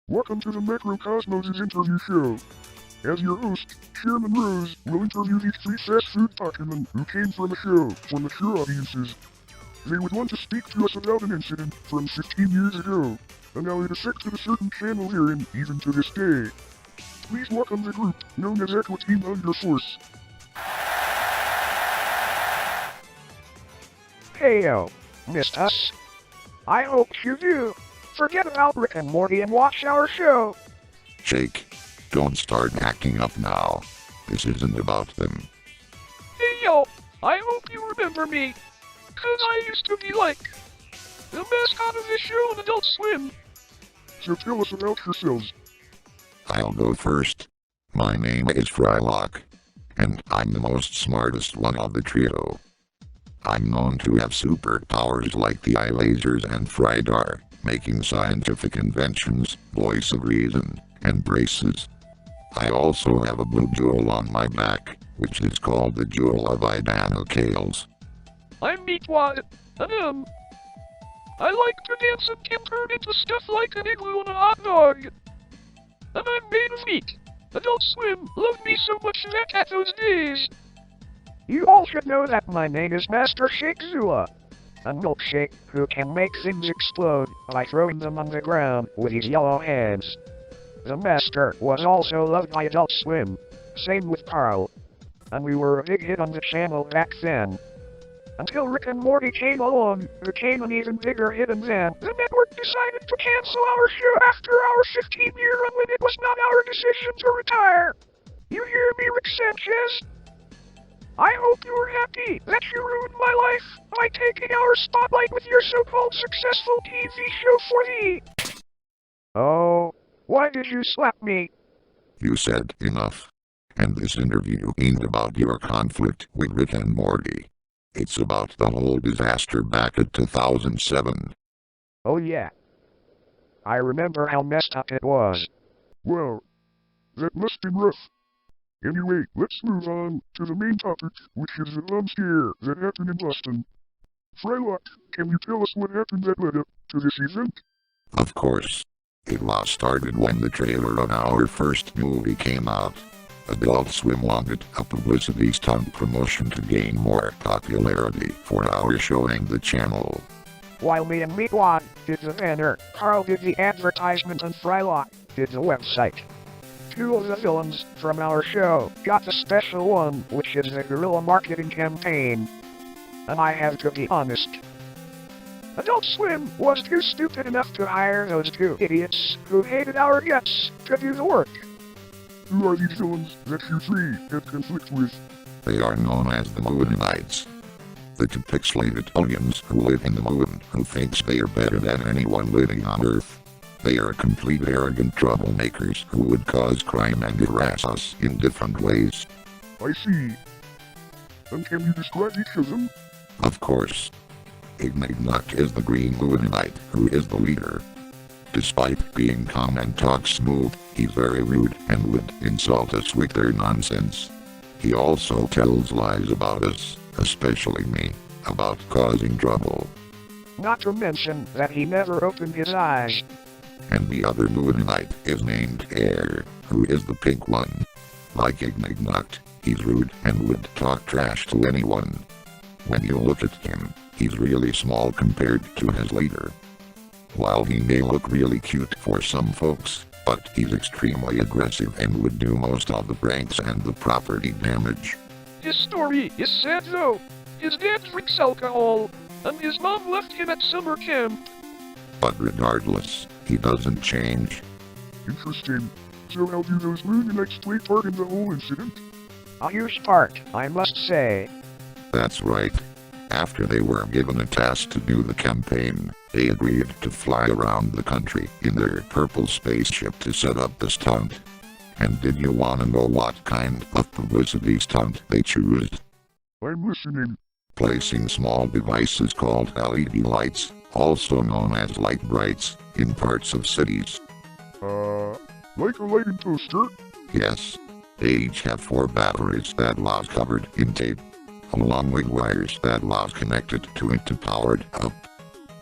Welcome to the Macrocosmos' interview show. As your host, Chairman Rose will interview these three fast food Pokémon who came from a show for mature audiences. They would want to speak to us about an incident from 15 years ago, and how it affected a certain channel they're in even to this day. Please welcome the group known as Aqua Teens Under Force. Heyo, missed us? I hope you do. Forget about Rick and Morty and watch our show. Jake, don't start acting up now. This isn't about them. Hey yo, I hope you remember me. 'Cause I used to be like the mascot of this show on Adult Swim. So tell us about yourselves. I'll go first. My name is Frylock, and I'm the most smartest one of the trio. I'm known to have superpowers like the eye lasers and Frydar, making scientific inventions, voice of reason, and braces. I also have a blue jewel on my back, which is called the Jewel of Idanocales. I'm Meatwad, and I like to dance and get turned into stuff like an igloo on a hot dog. And I'm made of meat. Adult Swim loved me so much back at those days. You all should know that my name is Master Shake Zula, a milkshake who can make things explode by throwing them on the ground with his yellow hands. The Master was also loved by Adult Swim, same with Carl, and we were a big hit on the channel back then. Until Rick and Morty came along, became an even bigger hit, and then the network decided to cancel our show after our 15-year run when it was not our decision to retire. You hear me, Rick Sanchez? I hope you were happy that you ruined my life by taking our spotlight with your so-called successful TV show for the... Oh, why did you slap me? You said enough. And this interview ain't about your conflict with Rick and Morty. It's about the whole disaster back at 2007. Oh yeah. I remember how messed up it was. Well, that must be rough. Anyway, let's move on to the main topic, which is the bomb scare that happened in Boston. Frylock, can you tell us what happened that led up to this event? Of course. It all started when the trailer of our first movie came out. Adult Swim wanted a publicity stunt promotion to gain more popularity for our showing the channel. While me and Meatwad did the banner, Carl did the advertisement, and Frylock did the website. Two of the villains from our show got the special one, which is the guerrilla marketing campaign. And I have to be honest. Adult Swim was too stupid enough to hire those two idiots who hated our guts to do the work. Who are these villains that you three have conflict with? They are known as the Mooninites. The two pixelated aliens who live in the moon, who thinks they are better than anyone living on Earth. They are complete arrogant troublemakers who would cause crime and harass us in different ways. I see. And can you describe each of them? Of course. Ignignuk is the green Mooninite, who is the leader. Despite being calm and talk smooth, he's very rude and would insult us with their nonsense. He also tells lies about us, especially me, about causing trouble. Not to mention that he never opened his eyes. And the other Mooninite is named Air, who is the pink one. Like Ignignuk, he's rude and would talk trash to anyone. When you look at him, he's really small compared to his leader. While he may look really cute for some folks, but he's extremely aggressive and would do most of the pranks and the property damage. His story is sad though. His dad drinks alcohol, and his mom left him at summer camp. But regardless, he doesn't change. Interesting. So how do those Mooninites play part in the whole incident? A huge part, I must say. That's right. After they were given a task to do the campaign, they agreed to fly around the country in their purple spaceship to set up the stunt. And did you want to know what kind of publicity stunt they chose? I'm listening. Placing small devices called LED lights, also known as light brights, in parts of cities. Like a lighting poster? Yes. They each have 4 batteries that was covered in tape, along with wires that was connected to it to power it up.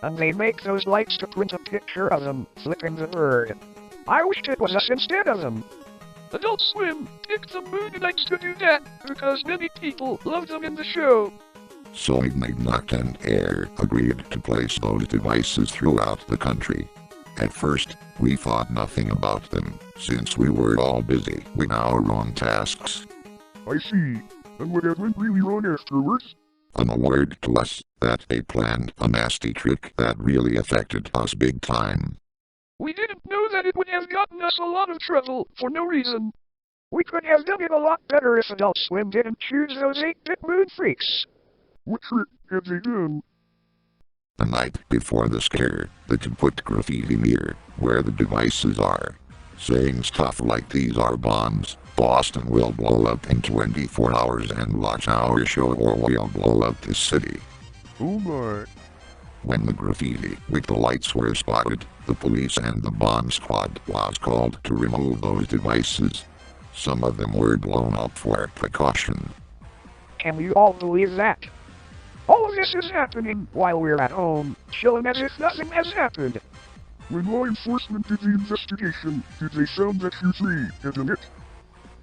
And they make those lights to print a picture of them flipping the bird. I wished it was us instead of them. Adult Swim picked the Mooninites to do that because many people love them in the show. So Ignite and Air agreed to place those devices throughout the country. At first, we thought nothing about them, since we were all busy with our own tasks. I see. And what went really wrong afterwards? Unaware to us that they planned a nasty trick that really affected us big time. We didn't know that it would have gotten us a lot of trouble for no reason. We could have done it a lot better if Adult Swim didn't choose those 8-bit moon freaks. What trick have they done? The night before the scare, they could put graffiti near where the devices are, saying stuff like these are bombs, Boston will blow up in 24 hours and watch our show or we'll blow up this city. Oh my. When the graffiti with the lights were spotted, the police and the bomb squad was called to remove those devices. Some of them were blown up for precaution. Can you all believe that? All of this is happening while we're at home, chilling as if nothing has happened. When law enforcement did the investigation, did they sound that you three had done it?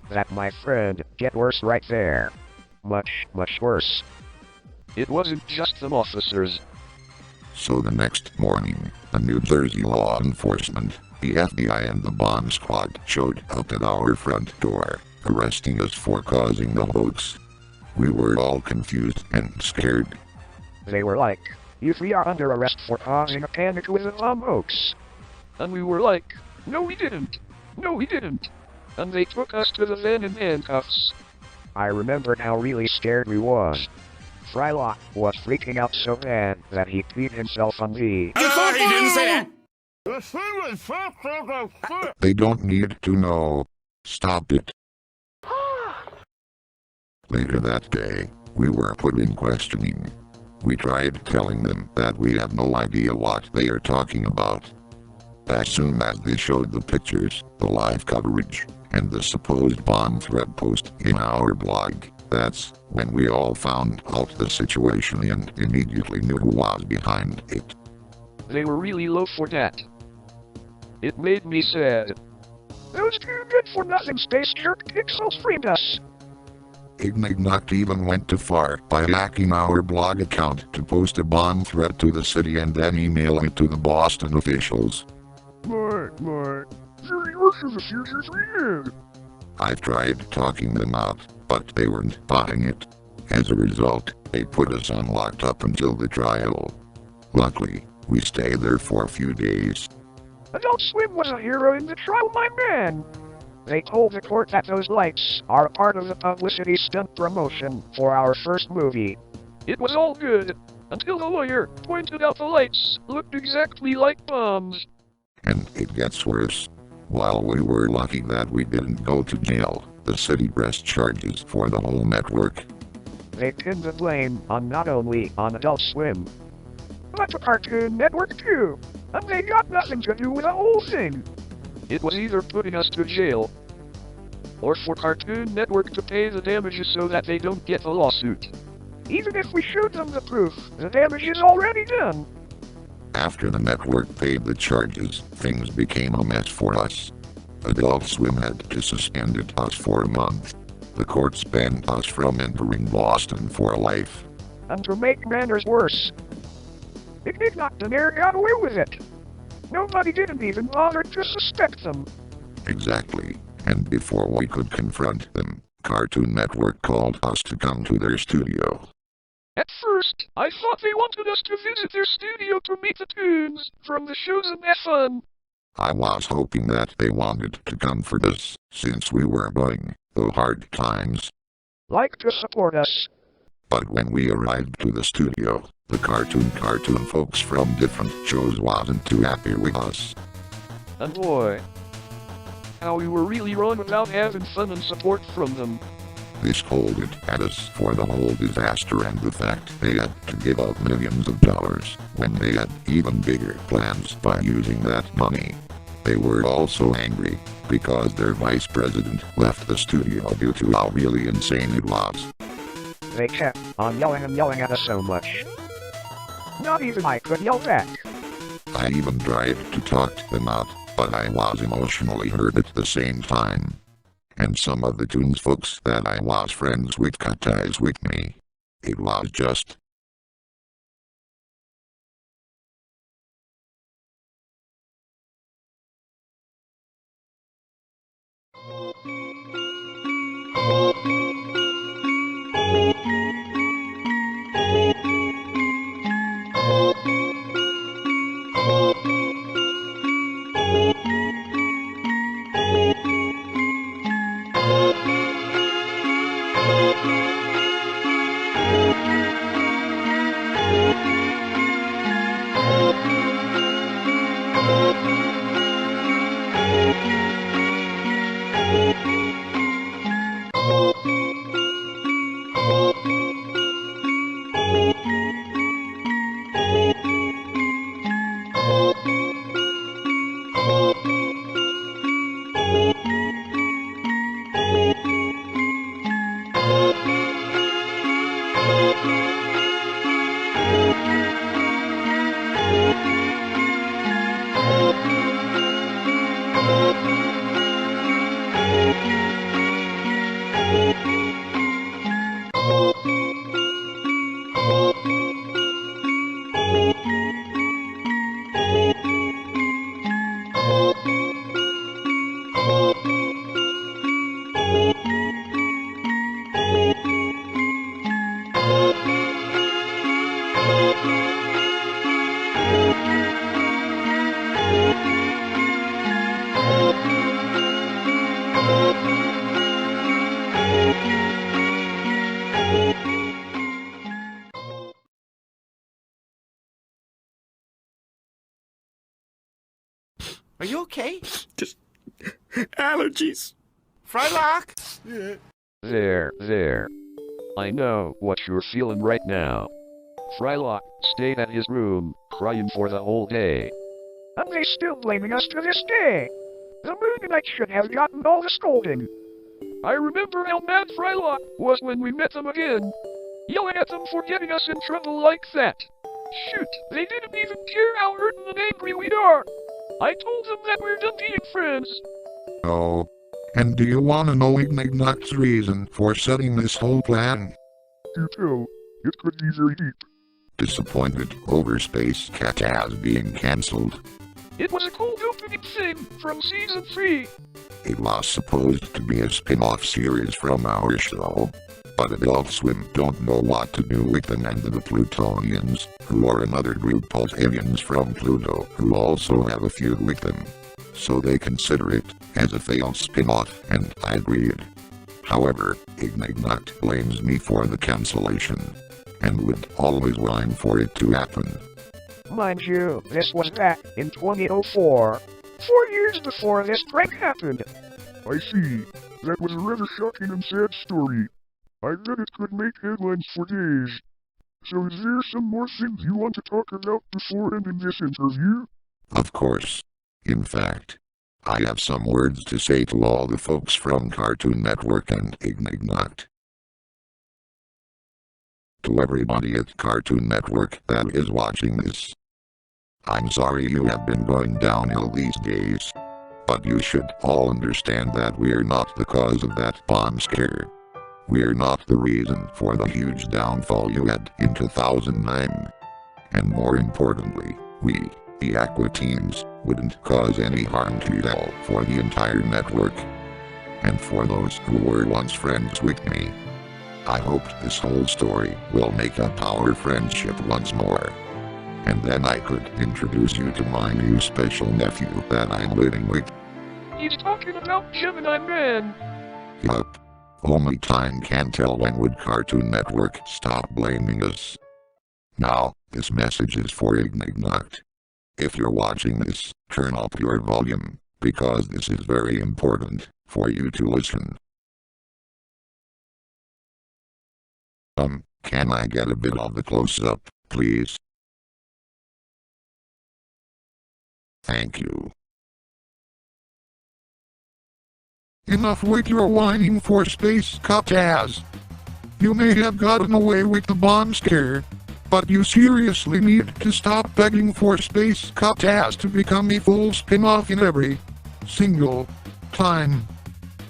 That, my friend, get worse right there. Much, much worse. It wasn't just them officers. So the next morning, the New Jersey law enforcement, the FBI and the bomb squad showed up at our front door, arresting us for causing the hoax. We were all confused and scared. They were like, "You three are under arrest for causing a panic with a bomb hoax." And we were like, "No we didn't. No we didn't." And they took us to the van in handcuffs. I remembered how really scared we was. Frylock was freaking out so bad that he peed himself on me. He didn't say that. They don't need to know. Stop it. Later that day, we were put in questioning. We tried telling them that we have no idea what they are talking about. As soon as they showed the pictures, the live coverage, and the supposed bomb threat post in our blog, that's when we all found out the situation and immediately knew who was behind it. They were really low for that. It made me sad. Those two good-for-nothing space jerk pixels framed us. Ignite even went too far by hacking our blog account to post a bomb threat to the city and then email it to the Boston officials. My. Very worse of the futures we had. I tried talking them out, but they weren't buying it. As a result, they put us on locked up until the trial. Luckily, we stayed there for a few days. Adult Swim was a hero in the trial, my man. They told the court that those lights are a part of the publicity stunt promotion for our first movie. It was all good, until the lawyer pointed out the lights looked exactly like bombs. And it gets worse. While we were lucky that we didn't go to jail, the city pressed charges for the whole network. They pinned the blame on not only on Adult Swim, but the Cartoon Network too, and they got nothing to do with the whole thing. It was either putting us to jail, or for Cartoon Network to pay the damages so that they don't get the lawsuit. Even if we showed them the proof, the damage is already done. After the network paid the charges, things became a mess for us. Adult Swim had to suspend us for a month. The courts banned us from entering Boston for life. And to make matters worse, Ignite and Air got away with it. Nobody didn't even bother to suspect them. Exactly. And before we could confront them, Cartoon Network called us to come to their studio. At first, I thought they wanted us to visit their studio to meet the tunes from the shows and have fun. I was hoping that they wanted to comfort us, since we were going through hard times. Like to support us. But when we arrived to the studio, the cartoon folks from different shows wasn't too happy with us. And boy, how we were really wrong about having fun and support from them. They scolded at us for the whole disaster and the fact they had to give out millions of dollars when they had even bigger plans by using that money. They were also angry because their vice president left the studio due to how really insane it was. They kept on yelling at us so much. Not even I could yell back. I even tried to talk them out, but I was emotionally hurt at the same time. And some of the Toons folks that I was friends with cut ties with me. It was just... Are you okay? Just allergies. Frylock? There. I know what you're feeling right now. Frylock stayed at his room, crying for the whole day. And they still blaming us to this day. The Mooninites should have gotten all the scolding. I remember how mad Frylock was when we met them again. Yelling at them for getting us in trouble like that. Shoot, they didn't even care how hurtin' and angry we are. I told them that we're done being friends. Oh. And do you want to know Ignac's reason for setting this whole plan? You tell. It could be very deep. Disappointed over Space Cat as being cancelled. It was a cold opening thing from season 3. It was supposed to be a spin-off series from our show, but Adult Swim don't know what to do with them, and the Plutonians, who are another group of aliens from Pluto who also have a feud with them. So they consider it as a failed spin-off, and I agreed. However, Ignac blames me for the cancellation, and would always whine for it to happen. Mind you, this was back in 2004. 4 years before this prank happened. I see. That was a rather shocking and sad story. I bet it could make headlines for days. So is there some more things you want to talk about before ending this interview? Of course. In fact, I have some words to say to all the folks from Cartoon Network and Ignac. To everybody at Cartoon Network that is watching this, I'm sorry you have been going downhill these days, but you should all understand that we're not the cause of that bomb scare. We're not the reason for the huge downfall you had in 2009. And more importantly, we, the Aqua Teens, wouldn't cause any harm to you all for the entire network. And for those who were once friends with me, I hoped this whole story will make up our friendship once more. And then I could introduce you to my new special nephew that I'm living with. He's talking about Gemini Man. Yup. Only time can tell when would Cartoon Network stop blaming us. Now, this message is for Ignac. If you're watching this, turn up your volume, because this is very important for you to listen. Can I get a bit of the close-up, please? Thank you. Enough with your whining for Space Cutaz. You may have gotten away with the bomb scare, but you seriously need to stop begging for Space Cop to become a full spin-off in every single time.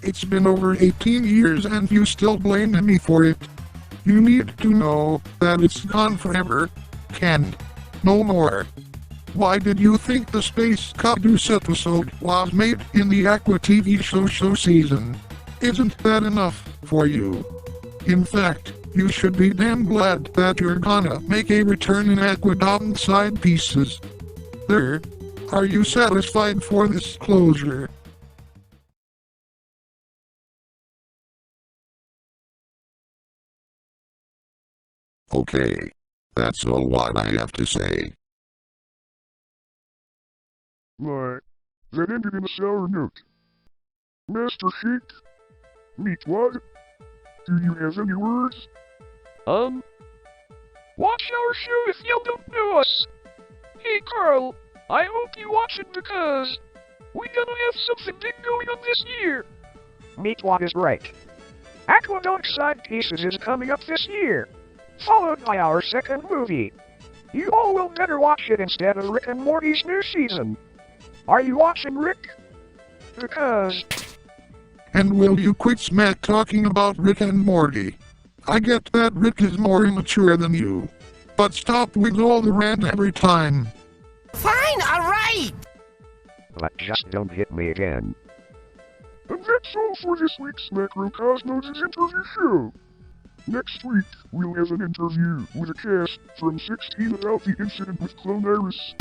It's been over 18 years and you still blame me for it. You need to know that it's gone forever. Can't. No more. Why did you think the Space Caboose episode was made in the Aqua TV show season? Isn't that enough for you? In fact, you should be damn glad that you're gonna make a return in Aqua Teens side pieces. There. Are you satisfied for this closure? Okay. That's all what I have to say. My, that ended in a sour note. Master Shake? Meat what? Do you have any words? Watch our show if you don't know us. Hey Carl, I hope you watch it because we gonna have something big going on this year. Meatwad is right. Aqua Teens Side Pieces is coming up this year, followed by our second movie. You all will better watch it instead of Rick and Morty's new season. Are you watching Rick? Because... And will you quit smack talking about Rick and Morty? I get that Rick is more immature than you. But stop with all the rant every time. Fine, alright! But just don't hit me again. And that's all for this week's Macrocosmos' interview show. Next week, we'll have an interview with a cast from 16 about the incident with Clone Iris.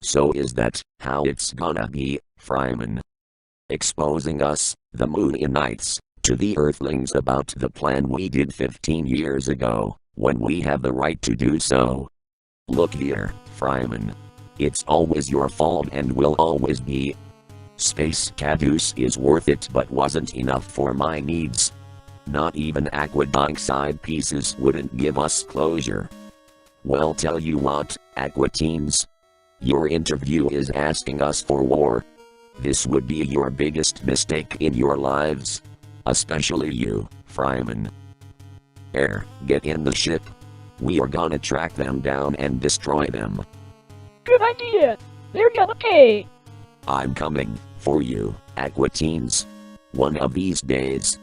So is that how it's gonna be, Fryman? Exposing us, the Mooninites, to the Earthlings about the plan we did 15 years ago, when we have the right to do so. Look here, Fryman. It's always your fault and will always be. Space Caboose is worth it but wasn't enough for my needs. Not even Aqua Teens side pieces wouldn't give us closure. Well, tell you what, Aqua Teens. Your interview is asking us for war. This would be your biggest mistake in your lives. Especially you, Fryman. Get in the ship. We are gonna track them down and destroy them. Good idea. They're gonna pay. I'm coming for you, Aqua Teens. One of these days.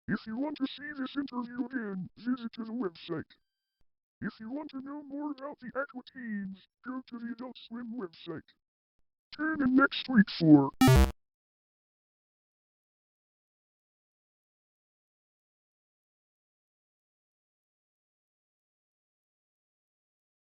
If you want to see this interview again, visit the website. If you want to know more about the Aqua Teens, go to the Adult Swim website. Tune in next week for